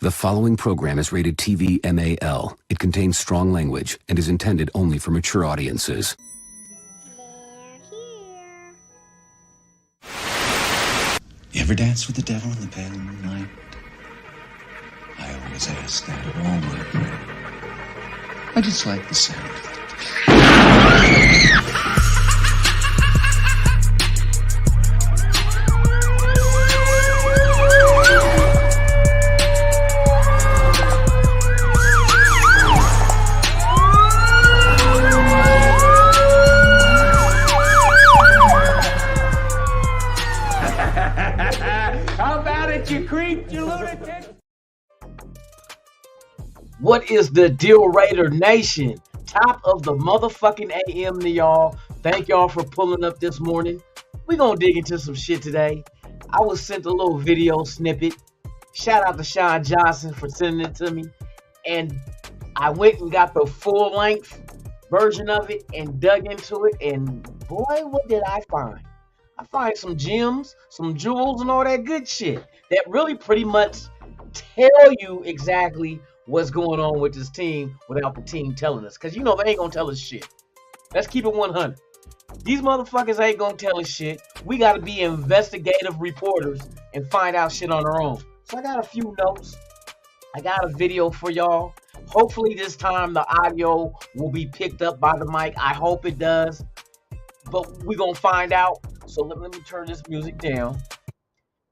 The following program is rated TV MAL. It contains strong language and is intended only for mature audiences. You ever dance with the devil in the pale moonlight? I always ask that of all my prey. I just like the sound of it. How about it, you creep, you lunatic? What is the deal, Raider Nation? Top of the motherfucking AM to y'all. Thank y'all for pulling up this morning. We gonna dig into some shit today. I was sent a little video snippet. Shout out to Sean Johnson for sending it to me. And I went and got the full length version of it and dug into it. And boy, what did I find? I find some gems, some jewels, and all that good shit that really pretty much tell you exactly what's going on with this team without the team telling us. Because, you know, they ain't going to tell us shit. Let's keep it 100. These motherfuckers ain't going to tell us shit. We got to be investigative reporters and find out shit on our own. So I got a few notes. I got a video for y'all. Hopefully this time the audio will be picked up by the mic. I hope it does. But we're going to find out. So let me turn this music down,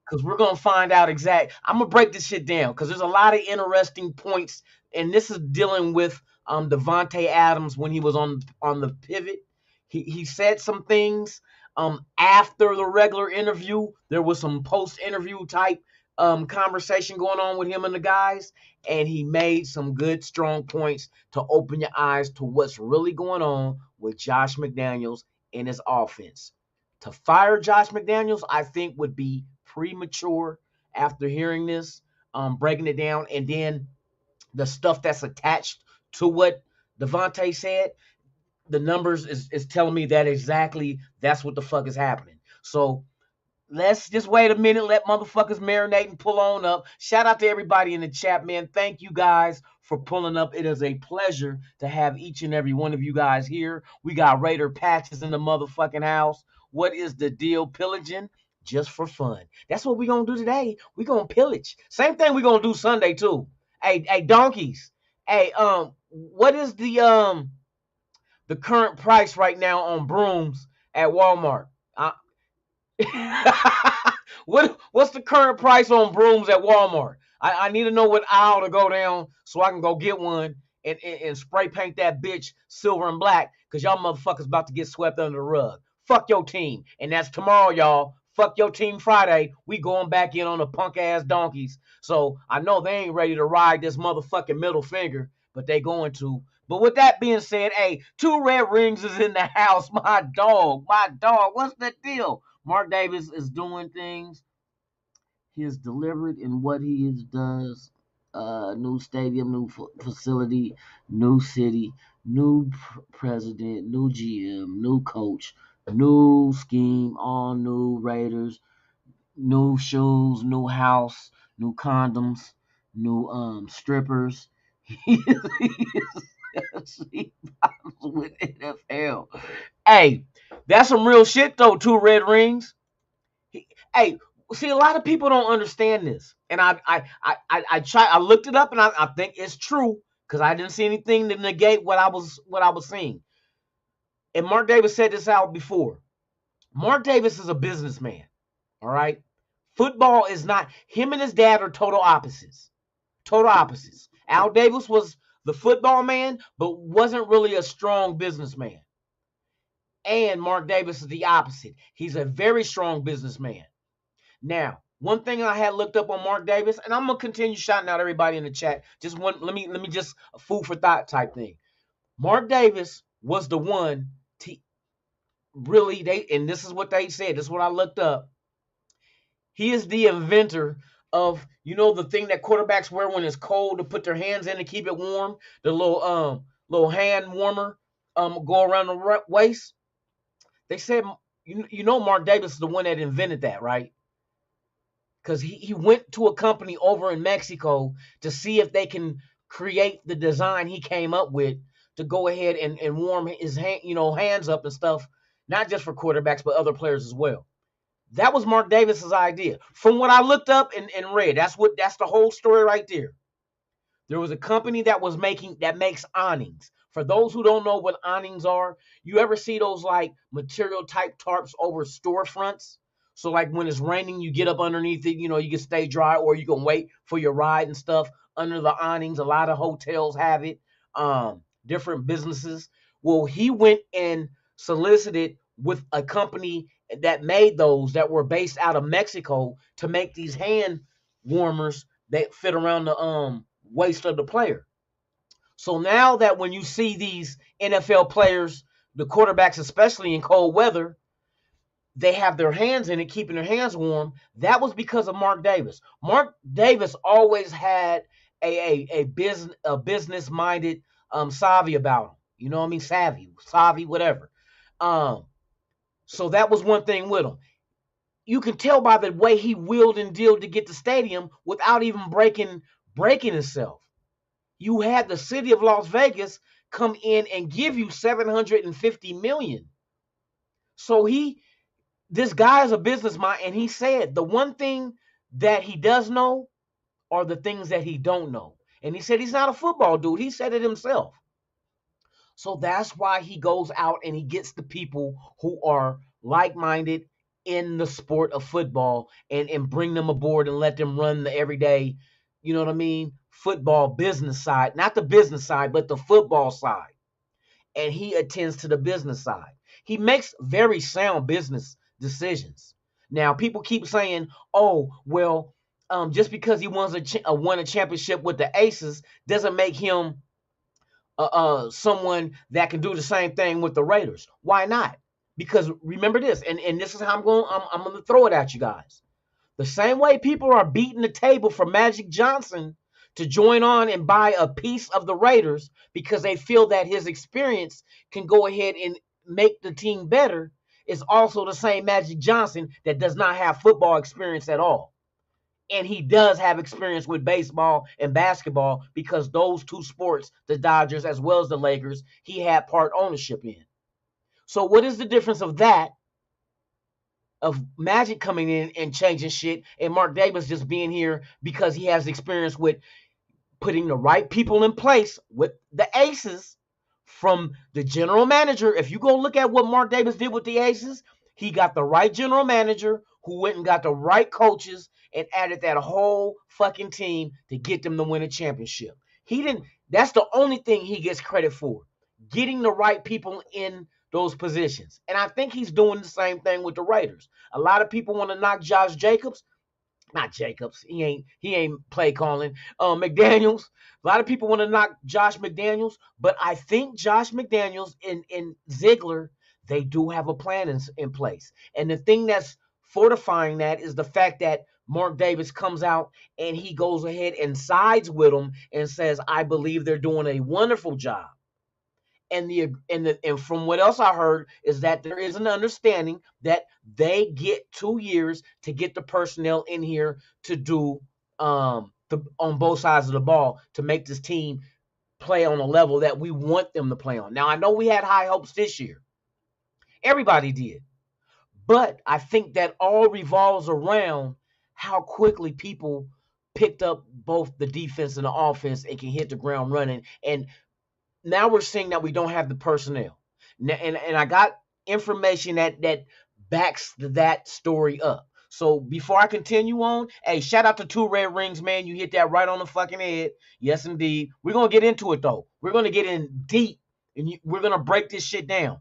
because we're going to find out exact. I'm going to break this shit down because there's a lot of interesting points, and this is dealing with Davante Adams when he was on the pivot. He said some things after the regular interview. There was some post-interview type conversation going on with him and the guys, and he made some good, strong points to open your eyes to what's really going on with Josh McDaniels and his offense. To fire Josh McDaniels, I think, would be premature after hearing this, breaking it down, and then the stuff that's attached to what Davante said. The numbers is telling me that exactly that's what the fuck is happening. So let's just wait a minute, let motherfuckers marinate and pull on up. Shout out to everybody in the chat, man. Thank you guys for pulling up. It is a pleasure to have each and every one of you guys here. We got Raider Patches in the motherfucking house. What is the deal? Pillaging just for fun. That's what we're going to do today. We're going to pillage. Same thing we're going to do Sunday too. Hey, donkeys. Hey, what is the current price right now on brooms at Walmart? What's the current price on brooms at Walmart? I need to know what aisle to go down so I can go get one and spray paint that bitch silver and black, because y'all motherfuckers about to get swept under the rug. Fuck your team. And that's tomorrow, y'all. Fuck your team Friday. We going back in on the punk ass donkeys. So I know they ain't ready to ride this motherfucking middle finger, but they going to. But with that being said, hey, 2 Red Rings is in the house. My dog. What's the deal? Mark Davis is doing things. He is deliberate in what he does. New stadium, new facility, new city, new president, new GM, new coach, new scheme, all new Raiders, new shoes, new house, new condoms, new strippers. He is with NFL. Hey, that's some real shit though. 2 Red Rings. Hey, see, a lot of people don't understand this, and I looked it up, and I think it's true because I didn't see anything to negate what I was seeing. And Mark Davis said this out before. Mark Davis is a businessman. All right, football is not. Him and his dad are total opposites. Total opposites. Al Davis was the football man, but wasn't really a strong businessman. And Mark Davis is the opposite. He's a very strong businessman. Now, one thing I had looked up on Mark Davis, and I'm gonna continue shouting out everybody in the chat. Just one, let me just a food for thought type thing. Mark Davis was the one to really and this is what they said. This is what I looked up. He is the inventor of, you know, the thing that quarterbacks wear when it's cold to put their hands in to keep it warm. The little hand warmer go around the waist. They said, you know, Mark Davis is the one that invented that, right? because he went to a company over in Mexico to see if they can create the design he came up with to go ahead and warm his hands up and stuff, not just for quarterbacks but other players as well. That was Mark Davis's idea. From what I looked up and read, that's the whole story right there. There was a company that makes awnings. For those who don't know what awnings are, you ever see those like material type tarps over storefronts? So like when it's raining, you get up underneath it, you can stay dry, or you can wait for your ride and stuff under the awnings. A lot of hotels have it, different businesses. Well, he went and solicited with a company that made those that were based out of Mexico to make these hand warmers that fit around the waist of the player. So now that when you see these NFL players, the quarterbacks, especially in cold weather, they have their hands in it, keeping their hands warm. That was because of Mark Davis. Mark Davis always had a business minded savvy about him. You know what I mean? Savvy, whatever. So that was one thing with him. You can tell by the way he wheeled and dealed to get the stadium without even breaking himself. You had the city of Las Vegas come in and give you $750 million. So this guy is a businessman, and he said the one thing that he does know are the things that he don't know. And he said he's not a football dude. He said it himself. So that's why he goes out and he gets the people who are like-minded in the sport of football and bring them aboard and let them run the everyday, you know what I mean, football business side. Not the business side, but the football side. And he attends to the business side. He makes very sound business decisions. Now, people keep saying, oh, well, just because he won a championship with the Aces doesn't make him someone that can do the same thing with the Raiders. Why not? Because remember this, and this is how I'm going to throw it at you guys. The same way people are beating the table for Magic Johnson to join on and buy a piece of the Raiders because they feel that his experience can go ahead and make the team better, is also the same Magic Johnson that does not have football experience at all. And he does have experience with baseball and basketball because those two sports, the Dodgers as well as the Lakers, he had part ownership in. So what is the difference of that, of Magic coming in and changing shit, and Mark Davis just being here because he has experience with putting the right people in place with the Aces, from the general manager? If you go look at what Mark Davis did with the Aces, he got the right general manager who went and got the right coaches and added that whole fucking team to get them to win a championship. That's the only thing he gets credit for, getting the right people in those positions. And I think he's doing the same thing with the Raiders. A lot of people want to knock Josh Jacobs. Not Jacobs. He ain't play calling. McDaniels. A lot of people want to knock Josh McDaniels, but I think Josh McDaniels and Ziegler, they do have a plan in place. And the thing that's fortifying that is the fact that Mark Davis comes out and he goes ahead and sides with them and says, I believe they're doing a wonderful job. And from what else I heard is that there is an understanding that they get 2 years to get the personnel in here to do on both sides of the ball to make this team play on a level that we want them to play on. Now, I know we had high hopes this year. Everybody did. But I think that all revolves around how quickly people picked up both the defense and the offense and can hit the ground running. And now we're seeing that we don't have the personnel. And I got information that backs that story up. So before I continue on, hey, shout out to Two Red Rings, man. You hit that right on the fucking head. Yes, indeed. We're going to get into it, though. We're going to get in deep, and we're going to break this shit down.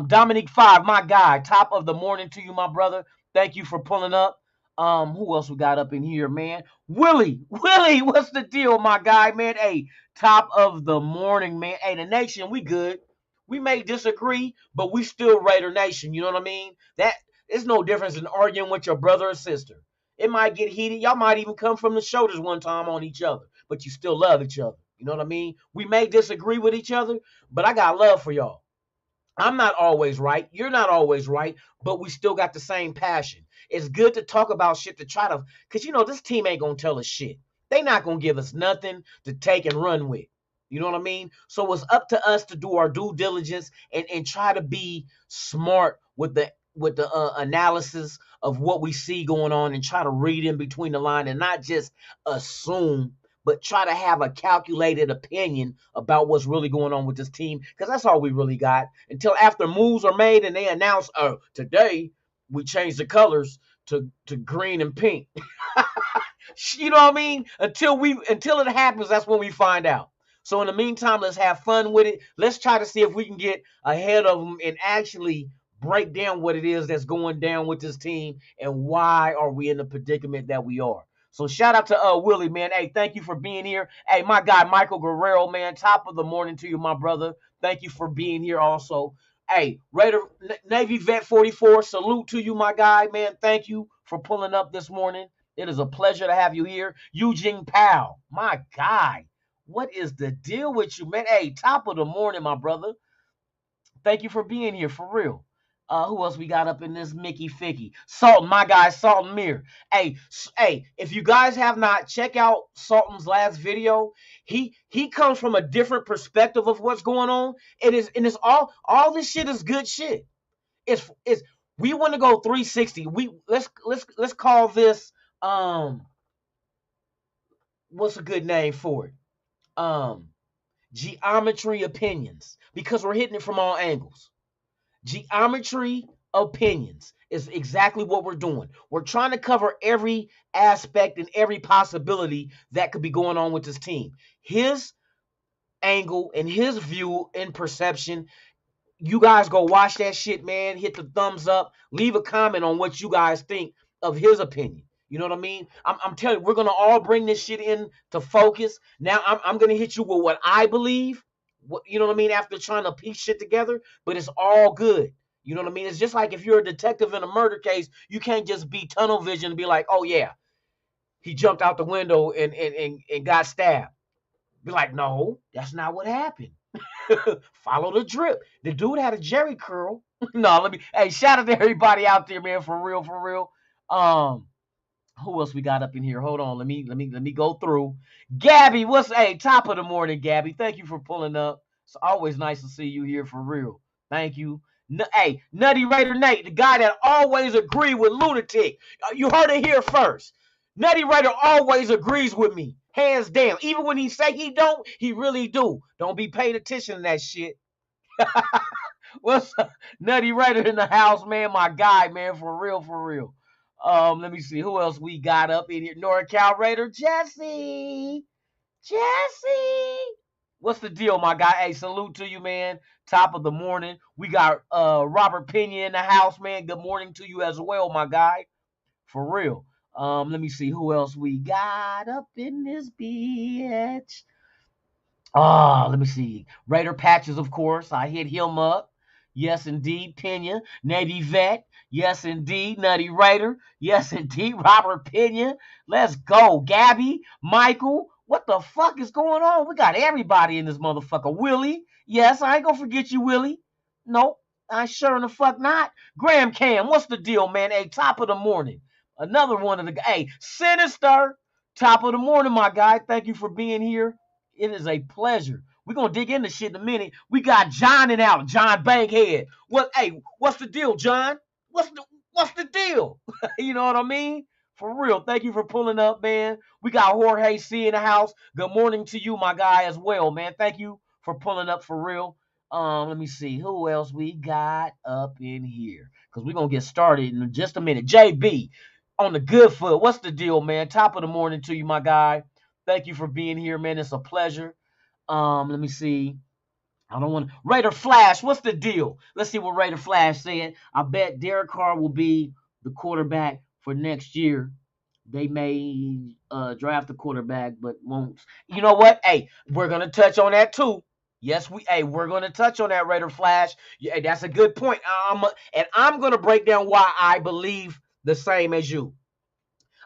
Dominique 5, my guy. Top of the morning to you, my brother. Thank you for pulling up. Who else we got up in here, man? Willie, what's the deal, my guy, man? Hey, top of the morning, man. Hey, the nation, we good. We may disagree, but we still Raider Nation. You know what I mean? That it's no difference in arguing with your brother or sister. It might get heated. Y'all might even come from the shoulders one time on each other, but you still love each other. You know what I mean? We may disagree with each other, but I got love for y'all. I'm not always right. You're not always right, but we still got the same passion. It's good to talk about shit to try to, because this team ain't gonna tell us shit. They not gonna give us nothing to take and run with. You know what I mean? So it's up to us to do our due diligence and try to be smart with the analysis of what we see going on and try to read in between the line and not just assume, but try to have a calculated opinion about what's really going on with this team, because that's all we really got until after moves are made and they announce, oh, today we changed the colors to green and pink. You know what I mean? Until it happens, that's when we find out. So in the meantime, let's have fun with it. Let's try to see if we can get ahead of them and actually break down what it is that's going down with this team and why are we in the predicament that we are. So shout out to Willie, man. Hey, thank you for being here. Hey, my guy Michael Guerrero, man. Top of the morning to you, my brother. Thank you for being here also. Hey, Raider Navy Vet 44, salute to you, my guy, man. Thank you for pulling up this morning. It is a pleasure to have you here. Eugene Powell, my guy. What is the deal with you, man? Hey, top of the morning, my brother. Thank you for being here, for real. Who else we got up in this Mickey Ficky? Sultan, my guy, Sultan Mir. Hey, if you guys have not, check out Sultan's last video. He comes from a different perspective of what's going on. It's all this shit is good shit. It's we want to go 360. Let's call this what's a good name for it? Geometry opinions, because we're hitting it from all angles. Geometry opinions is exactly what we're doing. We're trying to cover every aspect and every possibility that could be going on with this team. His angle and his view and perception. You guys go watch that shit, man. Hit the thumbs up. Leave a comment on what you guys think of his opinion. You know what I mean? I'm telling you, we're going to all bring this shit in to focus. Now, I'm going to hit you with what I believe. You know what I mean? After trying to piece shit together, but it's all good. You know what I mean? It's just like if you're a detective in a murder case, you can't just be tunnel vision and be like, oh, yeah, he jumped out the window and got stabbed. Be like, no, that's not what happened. Follow the drip. The dude had a Jerry curl. No, hey, shout out to everybody out there, man, for real, for real. Who else we got up in here? Hold on, let me go through. Gabby, top of the morning, Gabby. Thank you for pulling up. It's always nice to see you here, for real. Thank you. Hey, Nutty Raider Nate, the guy that always agreed with Lunatic. You heard it here first. Nutty Raider always agrees with me, hands down. Even when he say he don't, he really do. Don't be paying attention to that shit. What's up? Nutty Raider in the house, man. My guy, man, for real, for real. Let me see who else we got up in here. NorCal Raider, Jesse. What's the deal, my guy? Hey, salute to you, man. Top of the morning. We got Robert Pena in the house, man. Good morning to you as well, my guy. For real. Let me see who else we got up in this bitch. Let me see. Raider Patches, of course. I hit him up. Yes, indeed. Pena. Navy Vet. Yes, indeed. Nutty Raider. Yes, indeed. Robert Pena. Let's go. Gabby. Michael. What the fuck is going on? We got everybody in this motherfucker. Willie. Yes, I ain't gonna forget you, Willie. Nope. I sure in the fuck not. Graham Cam. What's the deal, man? Hey, top of the morning. Another one of the... Hey, Sinister. Top of the morning, my guy. Thank you for being here. It is a pleasure. We're going to dig into shit in a minute. We got John and out. John Bankhead. What's the deal, John? What's the deal? You know what I mean? For real. Thank you for pulling up, man. We got Jorge C in the house. Good morning to you, my guy, as well, man. Thank you for pulling up, for real. Let me see. Who else we got up in here? Because we're going to get started in just a minute. JB on the good foot. What's the deal, man? Top of the morning to you, my guy. Thank you for being here, man. It's a pleasure. Let me see. I don't want to. Raider Flash, what's the deal? Let's see what Raider Flash said. I bet Derek Carr will be the quarterback for next year. They may draft a quarterback, but won't. You know what? Hey, we're gonna touch on that too. Yes, we're gonna touch on that, Raider Flash. Yeah, that's a good point. I'm gonna break down why I believe the same as you.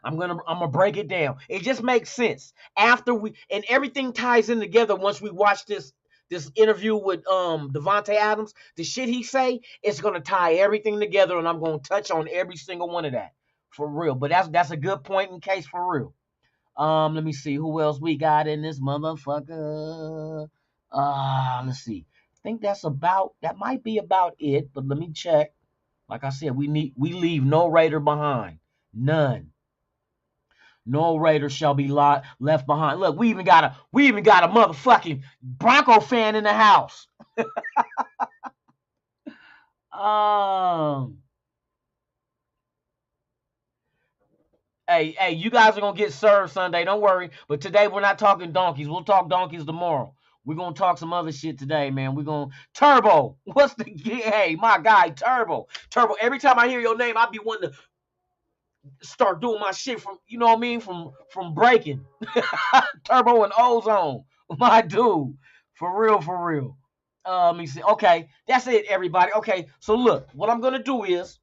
I'm gonna break it down. It just makes sense after and everything ties in together once we watch this this interview with Devontae Adams, the shit he say, it's gonna tie everything together, and I'm gonna touch on every single one of that for real. But that's a good point in case for real. Let me see who else we got in this motherfucker. Let's see. I think that might be about it, but let me check. Like I said, we leave no Raider behind. None. No Raider shall be left behind. Look, we even got a motherfucking Bronco fan in the house. Um Hey, you guys are gonna get served Sunday. Don't worry. But today we're not talking donkeys. We'll talk donkeys tomorrow. We're gonna talk some other shit today, man. We're gonna Turbo. What's the hey, my guy, Turbo. Turbo. Every time I hear your name, I be wanting to start doing my shit from, you know what I mean, from breaking. Turbo and Ozone. My dude. For real, for real. Let me see. Okay, that's it, everybody. Okay, so look, what I'm gonna do is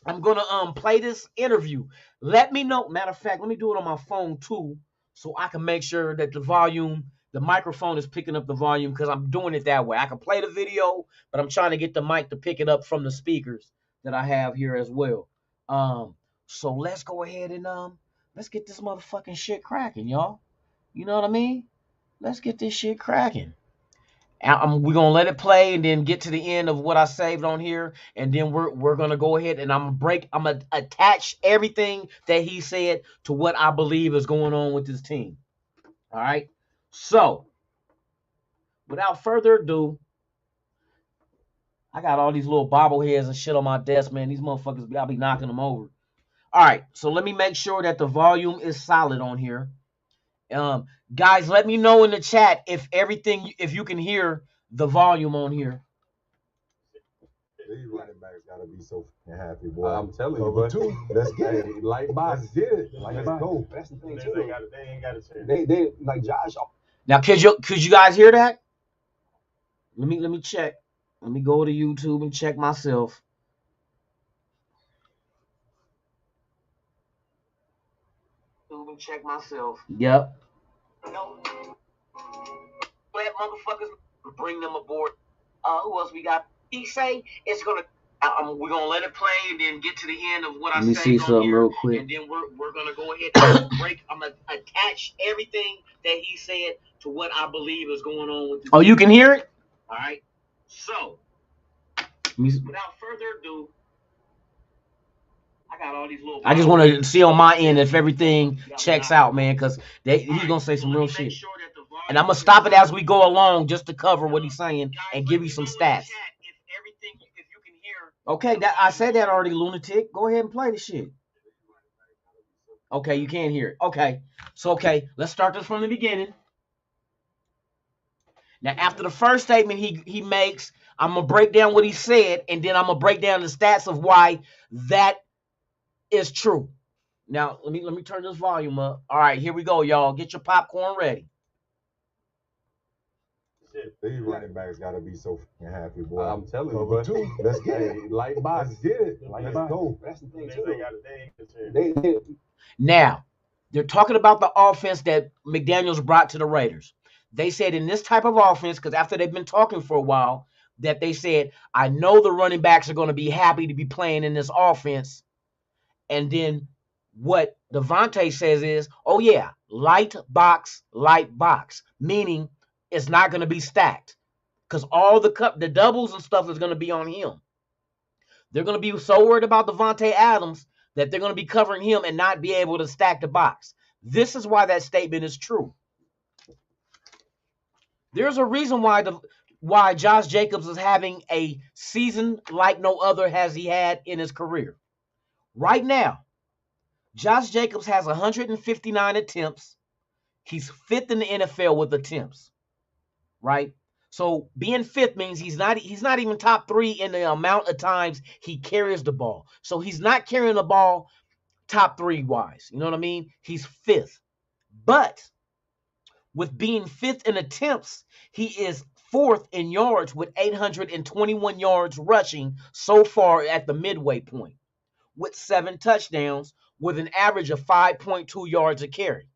I'm gonna play this interview. Let me know. Matter of fact, let me do it on my phone too, so I can make sure that the microphone is picking up the volume, because I'm doing it that way. I can play the video, but I'm trying to get the mic to pick it up from the speakers that I have here as well. So let's go ahead and let's get this motherfucking shit cracking, y'all. You know what I mean? Let's get this shit cracking. We're gonna let it play and then get to the end of what I saved on here, and then we're gonna go ahead and I'm gonna attach everything that he said to what I believe is going on with this team. All right. So without further ado, I got all these little bobbleheads and shit on my desk, man. These motherfuckers, I'll be knocking them over. All right. So let me make sure that the volume is solid on here. Guys, let me know in the chat if you can hear the volume on here. These running backs gotta be so fucking happy, boy. I'm telling you, Cover but two. Let's get it. Light box. Let's get it. Let's go. That's the thing They too. ain't got a chance. They like Josh. Now, could you guys hear that? Let me check. Let me go to YouTube and check myself. Yep. Let motherfuckers bring them aboard. Who else we got? He say it's gonna. We're gonna let it play and then get to the end of what I say. Let me see something real quick. And then we're gonna go ahead and break. I'm gonna attach everything that he said to what I believe is going on with this. Oh, you can hear it? All right. So, without further ado, I got all these little. I just want to see on my end if everything checks out, man, because he's gonna say some real shit. And I'm gonna stop it as we go along just to cover what he's saying and give you some stats. Okay, that I said that already, lunatic. Go ahead and play the shit. Okay, you can't hear it. Okay, so let's start this from the beginning. Now, after the first statement he makes, I'm gonna break down what he said, and then I'm gonna break down the stats of why that is true. Now, let me turn this volume up. All right, here we go, y'all. Get your popcorn ready. These running backs gotta be so fucking happy, boy. I'm telling you, Cover but two. Let's get it. Light box. Let's get it. Let's go. That's the thing They too. ain't got a chance. Now, they're talking about the offense that McDaniels brought to the Raiders. They said in this type of offense, because after they've been talking for a while, that they said, I know the running backs are going to be happy to be playing in this offense. And then what Devontae says is, oh yeah, light box, meaning it's not going to be stacked, because all the doubles and stuff is going to be on him. They're going to be so worried about Devontae Adams that they're going to be covering him and not be able to stack the box. This is why that statement is true. There's a reason why Josh Jacobs is having a season like no other has he had in his career. Right now, Josh Jacobs has 159 attempts. He's fifth in the NFL with attempts, right? So being fifth means he's not even top 3 in the amount of times he carries the ball. So he's not carrying the ball top 3 wise. You know what I mean? He's fifth. But with being fifth in attempts, he is fourth in yards with 821 yards rushing so far at the midway point, with 7 touchdowns with an average of 5.2 yards a carry.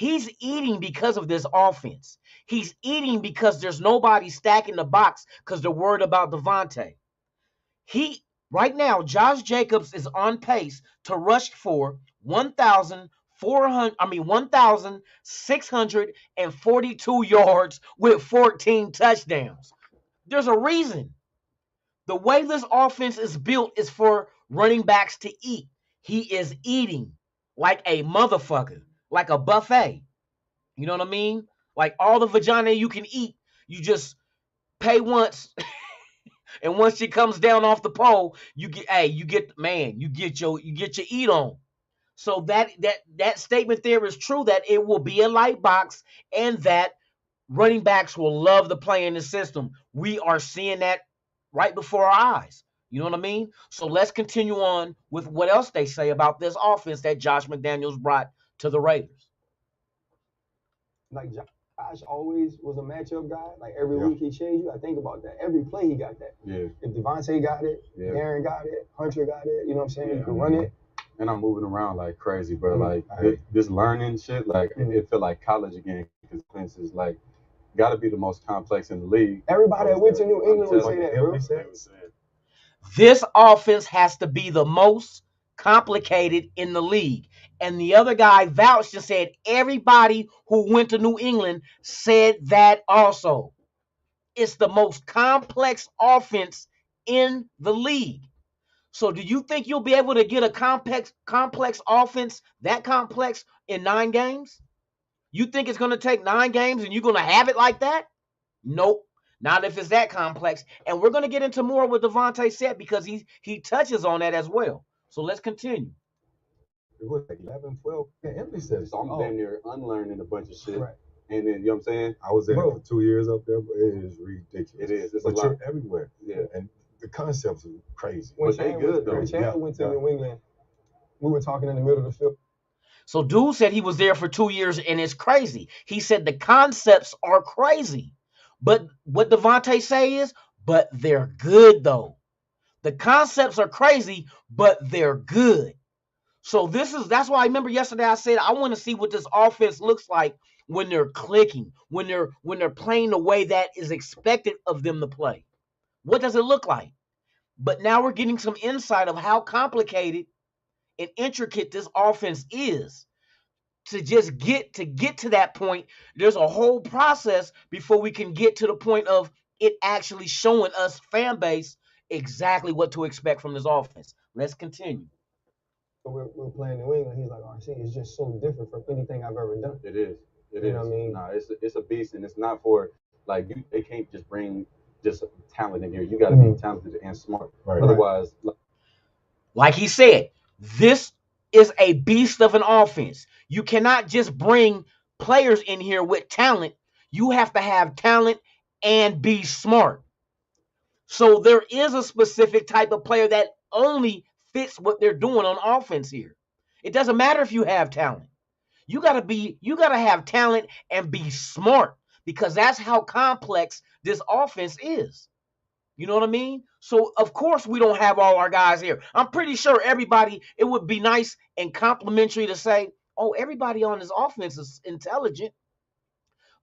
He's eating because of this offense. He's eating because there's nobody stacking the box because they're worried about Devontae. Right now, Josh Jacobs is on pace to rush for 1,642 yards with 14 touchdowns. There's a reason. The way this offense is built is for running backs to eat. He is eating like a motherfucker, like a buffet. You know what I mean? Like all the vagina you can eat, you just pay once, and once she comes down off the pole, you get your eat on. So that statement there is true, that it will be a light box and that running backs will love to play in the system. We are seeing that right before our eyes. You know what I mean? So let's continue on with what else they say about this offense that Josh McDaniels brought to the Raiders. Like Josh always was a matchup guy. Like every week he changed you. I think about that. Every play he got that. Yeah. If Devontae got it, Darren got it, Hunter got it. You know what I'm saying? You can run it. And I'm moving around like crazy, bro. Like this learning shit, like it feel like college again. Because Prince is like got to be the most complex in the league. Everybody that went to New England would say that, bro. This offense has to be the most complicated in the league. And the other guy vouched and said everybody who went to New England said that also. It's the most complex offense in the league. So do you think you'll be able to get a complex offense that complex in 9 games? You think it's going to take 9 games and you're going to have it like that? Nope. Not if it's that complex. And we're going to get into more what Devontae said because he touches on that as well. So let's continue. It was like 11, 12. Yeah, Emily said so. I'm damn near unlearning a bunch of shit. Right. And then, you know what I'm saying? I was there for 2 years up there, but it is ridiculous. It is. It's a lot. You're everywhere. Yeah. And the concepts are crazy. When they good, though. When Chad went to New England, we were talking in the middle of the field. So dude said he was there for 2 years and it's crazy. He said the concepts are crazy. But what Devontae say is, but they're good though. The concepts are crazy, but they're good. So that's why I remember yesterday I said I want to see what this offense looks like when they're clicking, when they're playing the way that is expected of them to play. What does it look like? But now we're getting some insight of how complicated and intricate this offense is. To get to that point, there's a whole process before we can get to the point of it actually showing us fan base exactly what to expect from this offense. Let's continue. So we're playing New England. He's like, RC, it's just so different from anything I've ever done. It is. You know what I mean? Nah, it's a beast, and it's not for like they can't just bring just talent in here. You got to be talented and smart. Right. Otherwise, like he said, this is a beast of an offense. You cannot just bring players in here with talent. You have to have talent and be smart. So there is a specific type of player that only fits what they're doing on offense here. It doesn't matter if you have talent. You gotta have talent and be smart because that's how complex this offense is. You know what I mean? So, of course, we don't have all our guys here. I'm pretty sure everybody, it would be nice and complimentary to say, oh, everybody on this offense is intelligent.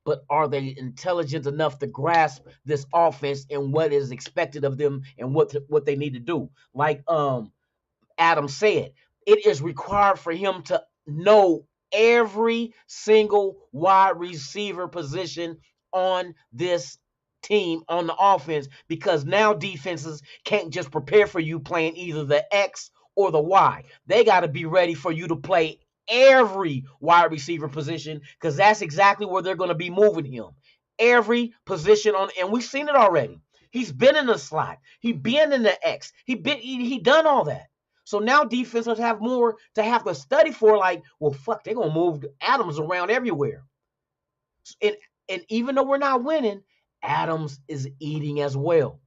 But are they intelligent enough to grasp this offense and what is expected of them and what they need to do? Like Adam said, it is required for him to know every single wide receiver position on this team on the offense, because now defenses can't just prepare for you playing either the X or the Y. They got to be ready for you to play every wide receiver position because that's exactly where they're going to be moving him. Every position on, and we've seen it already. He's been in the slot. He been in the X. He done all that. So now defenses have more to have to study for. Like, well, fuck, they're gonna move Adams around everywhere. And even though we're not winning, Adams is eating as well.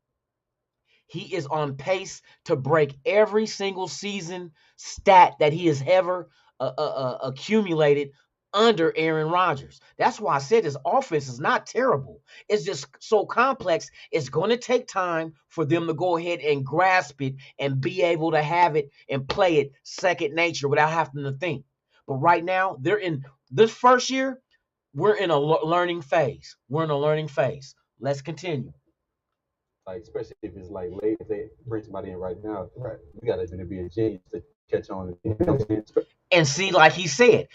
He is on pace to break every single season stat that he has ever accumulated under Aaron Rodgers. That's why I said his offense is not terrible. It's just so complex. It's going to take time for them to go ahead and grasp it and be able to have it and play it second nature without having to think. But right now, they're in this first year. We're in a learning phase. Let's continue. Like, especially if it's like late, if they bring somebody in right now, you got to be a genius to catch on. You know what I'm saying? And see, like he said,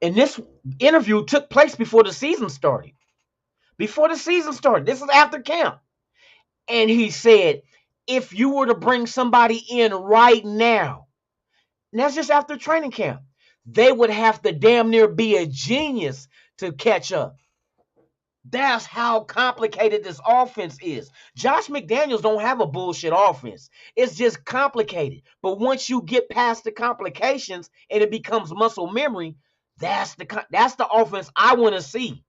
and this interview took place before the season started. This is after camp. And he said, if you were to bring somebody in right now, and that's just after training camp, they would have to damn near be a genius to catch up. That's how complicated this offense is. Josh McDaniels don't have a bullshit offense. It's just complicated. But once you get past the complications and it becomes muscle memory, that's the offense I want to see.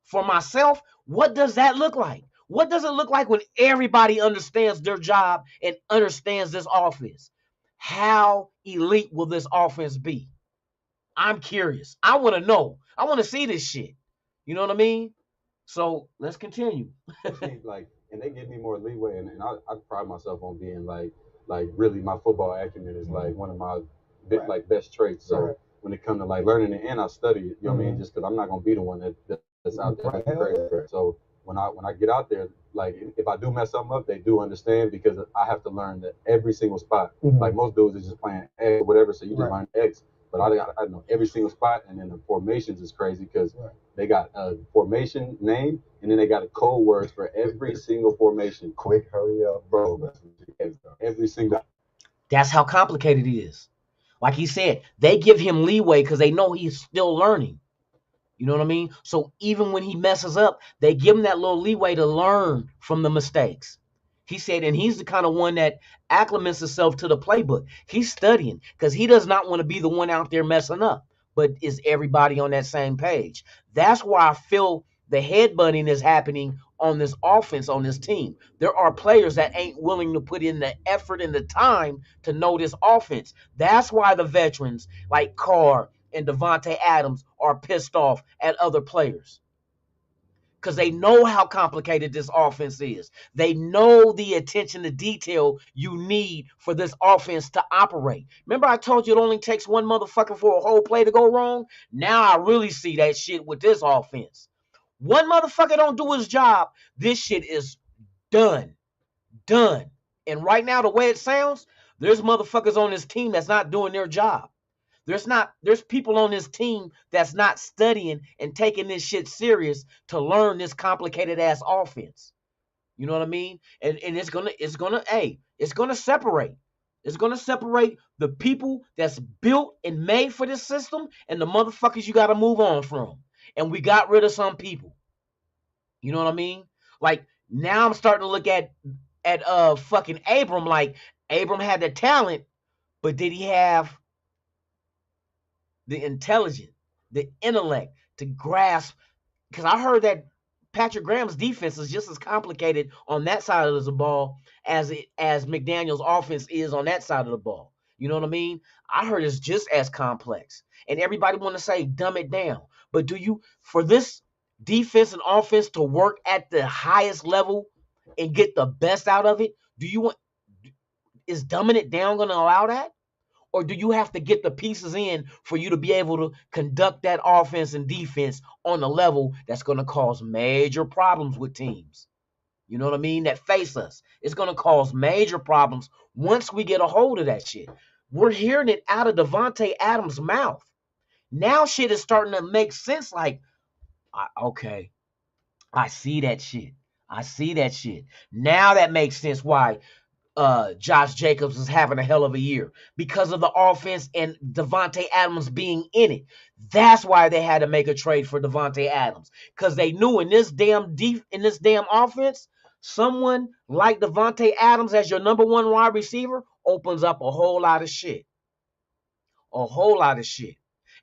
For myself, what does that look like? What does it look like when everybody understands their job and understands this offense? How elite will this offense be? I'm curious. I want to know. I want to see this shit. You know what I mean? So let's continue. Like, and they give me more leeway, and I pride myself on being like really my football acumen is like one of my best traits. So when it comes to like learning it, and I study it, you know what I mean? Just because I'm not gonna be the one that's out there. Crazy. So when I get out there, like if I do mess something up, they do understand because I have to learn that every single spot. Like most dudes is just playing X or whatever, so you just learn X. But I know every single spot, and then the formations is crazy because they got a formation name, and then they got a code words for every single formation. Quick, hurry up, bro. Every single. That's how complicated it is. Like he said, they give him leeway because they know he's still learning. You know what I mean? So even when he messes up, they give him that little leeway to learn from the mistakes. He said, and he's the kind of one that acclimates himself to the playbook. He's studying because he does not want to be the one out there messing up. But is everybody on that same page? That's why I feel the headbutting is happening on this offense, on this team. There are players that ain't willing to put in the effort and the time to know this offense. That's why the veterans like Carr and Davante Adams are pissed off at other players. Because they know how complicated this offense is. They know the attention to detail you need for this offense to operate. Remember I told you it only takes one motherfucker for a whole play to go wrong? Now I really see that shit with this offense. One motherfucker don't do his job, this shit is done. Done. And right now, the way it sounds, there's motherfuckers on this team that's not doing their job. There's people on this team that's not studying and taking this shit serious to learn this complicated ass offense. You know what I mean? And it's gonna separate. It's gonna separate the people that's built and made for this system and the motherfuckers you gotta move on from. And we got rid of some people. You know what I mean? Like now I'm starting to look at fucking Abram. Like Abram had the talent, but did he have the intelligence, the intellect to grasp? Because I heard that Patrick Graham's defense is just as complicated on that side of the ball as McDaniels' offense is on that side of the ball. You know what I mean? I heard it's just as complex. And everybody want to say dumb it down. But do you, for this defense and offense to work at the highest level and get the best out of it, is dumbing it down going to allow that? Or do you have to get the pieces in for you to be able to conduct that offense and defense on a level that's going to cause major problems with teams? You know what I mean? That face us. It's going to cause major problems once we get a hold of that shit. We're hearing it out of Davante Adams' mouth. Now shit is starting to make sense. Like, okay, I see that shit. Now that makes sense why Josh Jacobs is having a hell of a year because of the offense and Davante Adams being in it. That's why they had to make a trade for Davante Adams, because they knew in this damn offense, someone like Davante Adams as your number one wide receiver opens up a whole lot of shit.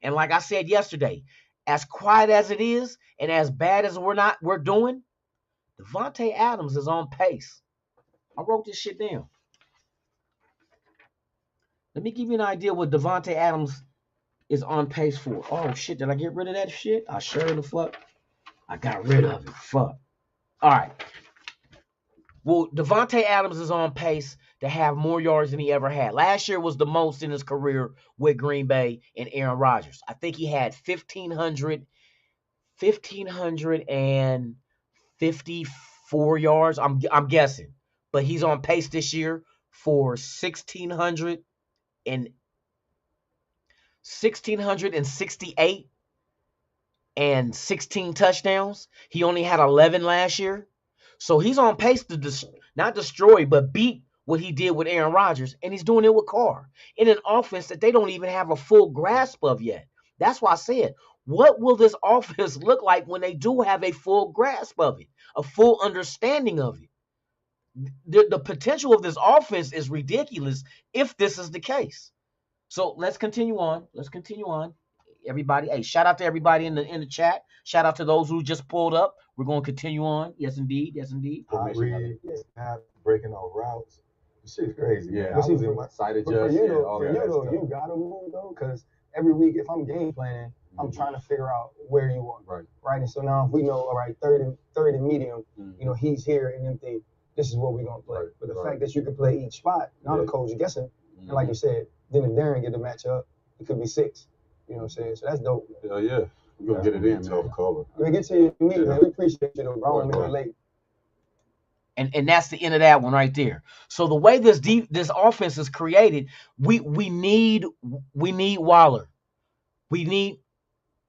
And like I said yesterday, as quiet as it is and as bad as we're doing, Davante Adams is on pace. I wrote this shit down. Let me give you an idea what Davante Adams is on pace for. Oh, shit. Did I get rid of that shit? I sure the fuck. I got rid of it. Fuck. All right. Well, Davante Adams is on pace to have more yards than he ever had. Last year was the most in his career with Green Bay and Aaron Rodgers. I think he had 1,554 yards. I'm guessing, but he's on pace this year for 1,668 and 16 touchdowns. He only had 11 last year. So he's on pace to not destroy, but beat what he did with Aaron Rodgers, and he's doing it with Carr in an offense that they don't even have a full grasp of yet. That's why I said, what will this offense look like when they do have a full grasp of it, a full understanding of it? The potential of this offense is ridiculous if this is the case. So let's continue on. Everybody, hey, shout out to everybody in the chat. Shout out to those who just pulled up. We're going to continue on. Yes, indeed. Breaking off routes. This shit's crazy. Yeah, I was in my side adjust. You gotta move though, because every week if I'm game planning, I'm trying to figure out where you are. Right. And so now if we know, all right, third and medium, he's here and them things, this is what we're gonna play. But the fact that you can play each spot, now the coach guessing, and like you said, then if Darren get the matchup, it could be 6. You know what I'm saying? So that's dope. Hell yeah. We're gonna get it in, tough cover. Let me get to your meeting, man. We appreciate you though, bro. I'm late. And that's the end of that one right there. So the way this offense is created, we need Waller, we need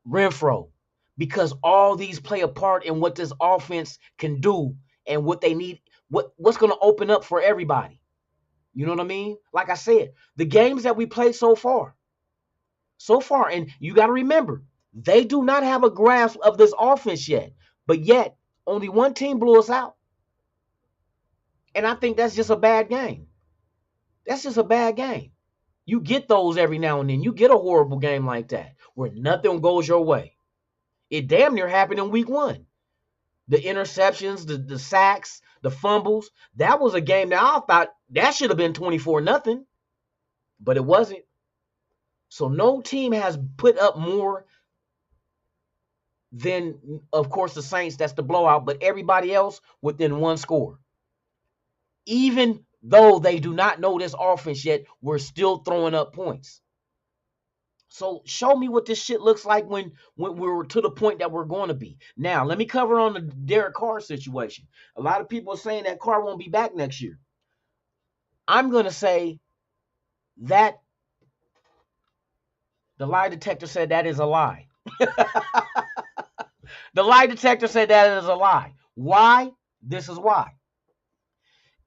Renfro, because all these play a part in what this offense can do and what they need, what's going to open up for everybody. You know what I mean? Like I said, the games that we played so far, and you got to remember, they do not have a grasp of this offense yet, but yet only one team blew us out. And I think that's just a bad game. You get those every now and then. You get a horrible game like that where nothing goes your way. It damn near happened in week 1. The interceptions, the sacks, the fumbles. That was a game that I thought that should have been 24-0, but it wasn't. So no team has put up more than, of course, the Saints. That's the blowout, but everybody else within 1 score. Even though they do not know this offense yet, we're still throwing up points. So show me what this shit looks like when we're to the point that we're going to be. Now, let me cover on the Derek Carr situation. A lot of people are saying that Carr won't be back next year. I'm going to say that the lie detector said that is a lie. The lie detector said that is a lie. Why? This is why.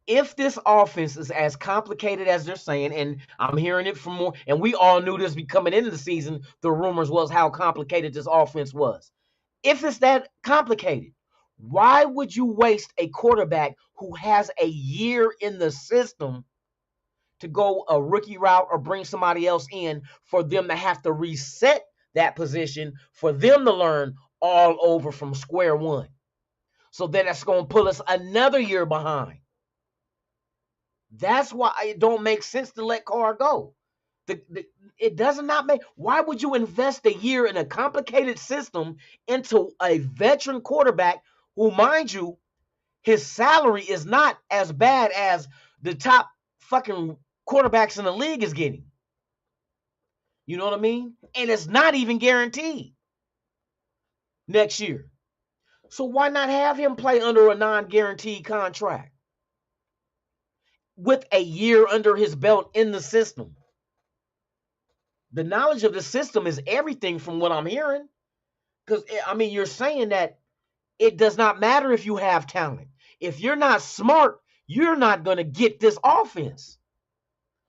If this offense is as complicated as they're saying, and I'm hearing it from more, and we all knew this coming into the season, the rumors was how complicated this offense was. If it's that complicated, why would you waste a quarterback who has a year in the system to go a rookie route or bring somebody else in for them to have to reset that position, for them to learn all over from square one? So then that's going to pull us another year behind. That's why it don't make sense to let Carr go. It does not make. Why would you invest a year in a complicated system into a veteran quarterback who, mind you, his salary is not as bad as the top fucking quarterbacks in the league is getting? You know what I mean? And it's not even guaranteed next year. So why not have him play under a non-guaranteed contract with a year under his belt in the system? The knowledge of the system is everything from what I'm hearing. Because, I mean, you're saying that it does not matter if you have talent. If you're not smart, you're not going to get this offense.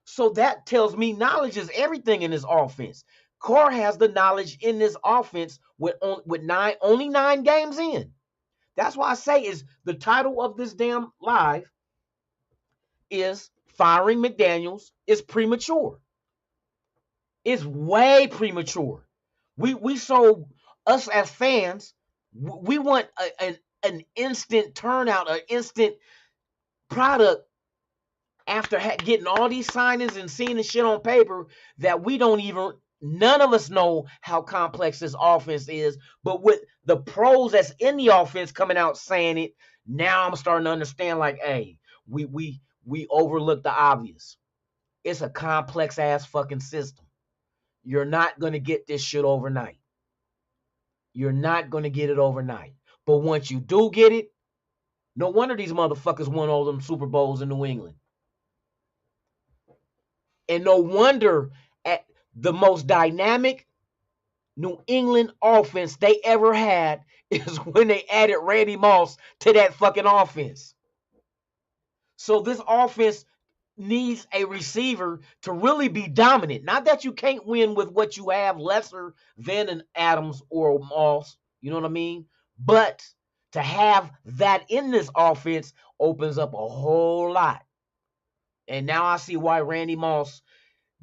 So that tells me knowledge is everything in this offense. Carr has the knowledge in this offense with only 9 games in. That's why I say is the title of this damn live is Firing McDaniels is Premature. It's way premature. We so us as fans, we want an instant turnout, an instant product after getting all these signings and seeing the shit on paper that none of us know how complex this offense is. But with the pros that's in the offense coming out saying it, now I'm starting to understand, like, hey, we we overlook the obvious. It's a complex ass fucking system. You're not going to get this shit overnight. You're not going to get it overnight. But once you do get it, no wonder these motherfuckers won all them Super Bowls in New England. And no wonder at the most dynamic New England offense they ever had is when they added Randy Moss to that fucking offense. So this offense needs a receiver to really be dominant. Not that you can't win with what you have lesser than an Adams or Moss, you know what I mean? But to have that in this offense opens up a whole lot. And now I see why Randy Moss,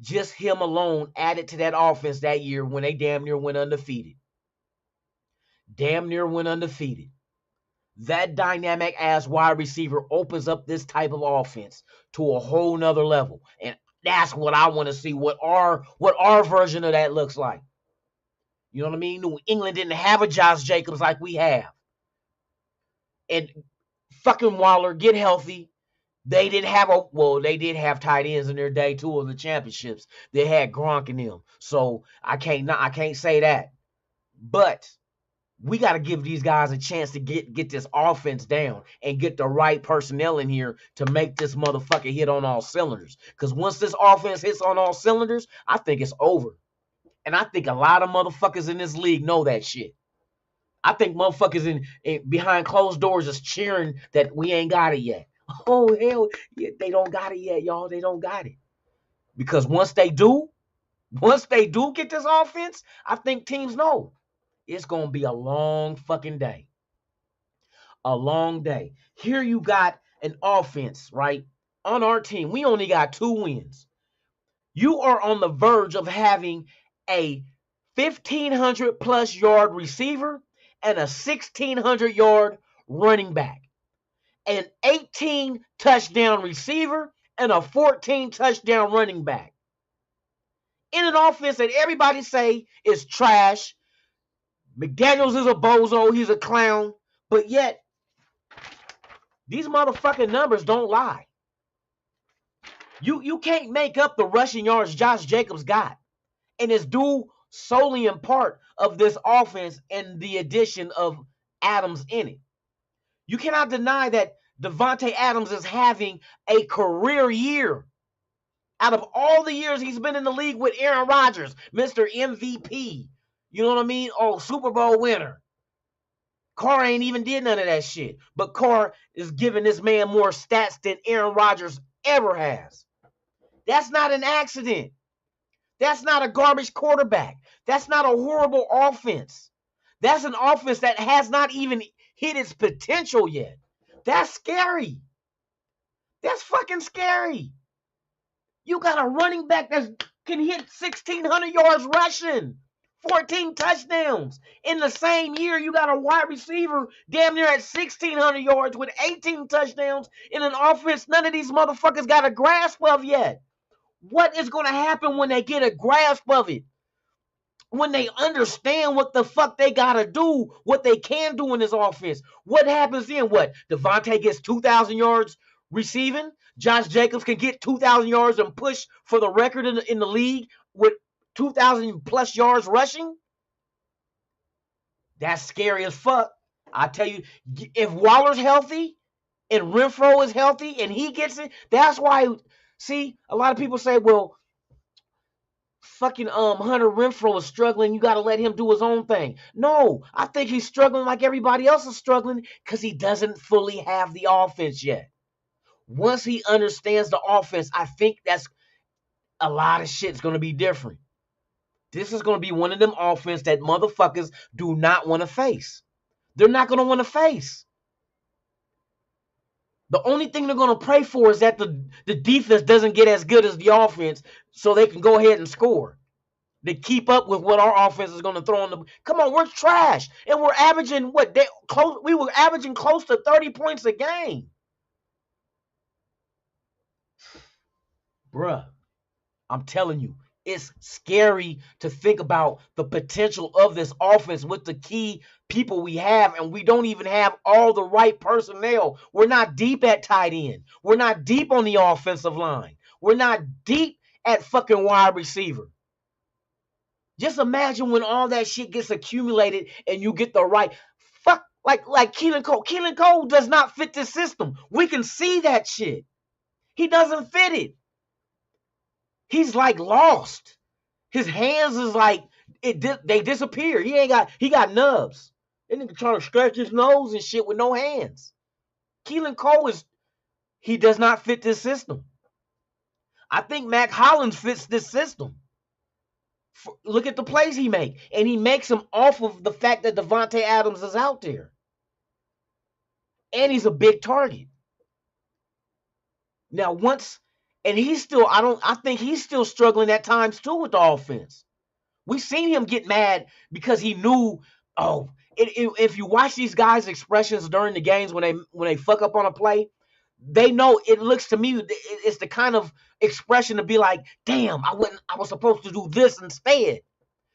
just him alone, added to that offense that year when they damn near went undefeated. Damn near went undefeated. That dynamic ass wide receiver opens up this type of offense to a whole nother level. And that's what I want to see, what our version of that looks like. You know what I mean? New England didn't have a Josh Jacobs like we have. And fucking Waller, get healthy. They didn't have they did have tight ends in their day, 2 of the championships. They had Gronk in them. So I can't say that. But we got to give these guys a chance to get this offense down and get the right personnel in here to make this motherfucker hit on all cylinders. Because once this offense hits on all cylinders, I think it's over. And I think a lot of motherfuckers in this league know that shit. I think motherfuckers in behind closed doors is cheering that we ain't got it yet. Oh, hell, yeah, they don't got it yet, y'all. They don't got it. Because once they do get this offense, I think teams know it's going to be a long fucking day. A long day. Here you got an offense, right? On our team, we only got 2 wins. You are on the verge of having a 1,500 plus yard receiver and a 1,600 yard running back. An 18 touchdown receiver and a 14 touchdown running back. In an offense that everybody say is trash. McDaniels is a bozo, he's a clown, but yet these motherfucking numbers don't lie. You can't make up the rushing yards Josh Jacobs got. And it's due solely in part of this offense and the addition of Adams in it. You cannot deny that Devontae Adams is having a career year. Out of all the years he's been in the league with Aaron Rodgers, Mr. MVP, you know what I mean? Oh, Super Bowl winner. Carr ain't even did none of that shit. But Carr is giving this man more stats than Aaron Rodgers ever has. That's not an accident. That's not a garbage quarterback. That's not a horrible offense. That's an offense that has not even hit its potential yet. That's scary. That's fucking scary. You got a running back that can hit 1,600 yards rushing, 14 touchdowns. In the same year, you got a wide receiver damn near at 1,600 yards with 18 touchdowns in an offense none of these motherfuckers got a grasp of yet. What is going to happen when they get a grasp of it? When they understand what the fuck they got to do, what they can do in this offense. What happens then? What? Devontae gets 2,000 yards receiving? Josh Jacobs can get 2,000 yards and push for the record in the league with 2,000 plus yards rushing? That's scary as fuck. I tell you, if Waller's healthy and Renfro is healthy and he gets it, that's why, see, a lot of people say, well, fucking Hunter Renfro is struggling. You got to let him do his own thing. No, I think he's struggling like everybody else is struggling because he doesn't fully have the offense yet. Once he understands the offense, I think that's a lot of shit's going to be different. This is going to be one of them offense that motherfuckers do not want to face. They're not going to want to face. The only thing they're going to pray for is that the defense doesn't get as good as the offense so they can go ahead and score. To keep up with what our offense is going to throw on the... Come on, we're trash. And we're averaging what? We were averaging close to 30 points a game. Bruh, I'm telling you, It's scary to think about the potential of this offense with the key people we have, and we don't even have all the right personnel. We're not deep at tight end. We're not deep on the offensive line. We're not deep at fucking wide receiver. Just imagine when all that shit gets accumulated and you get the right fuck like Keelan Cole. Keelan Cole does not fit this system. We can see that shit. He doesn't fit it. He's like lost. His hands is like they disappear. He got nubs. That nigga trying to scratch his nose and shit with no hands. Keelan Cole he does not fit this system. I think Mac Hollins fits this system. Look at the plays he makes, and he makes them off of the fact that Devontae Adams is out there, and he's a big target. Now and he's still I think he's still struggling at times too with the offense. We've seen him get mad because he knew, if you watch these guys' expressions during the games when they fuck up on a play, they know it looks to me it's the kind of expression to be like, damn, I was supposed to do this instead.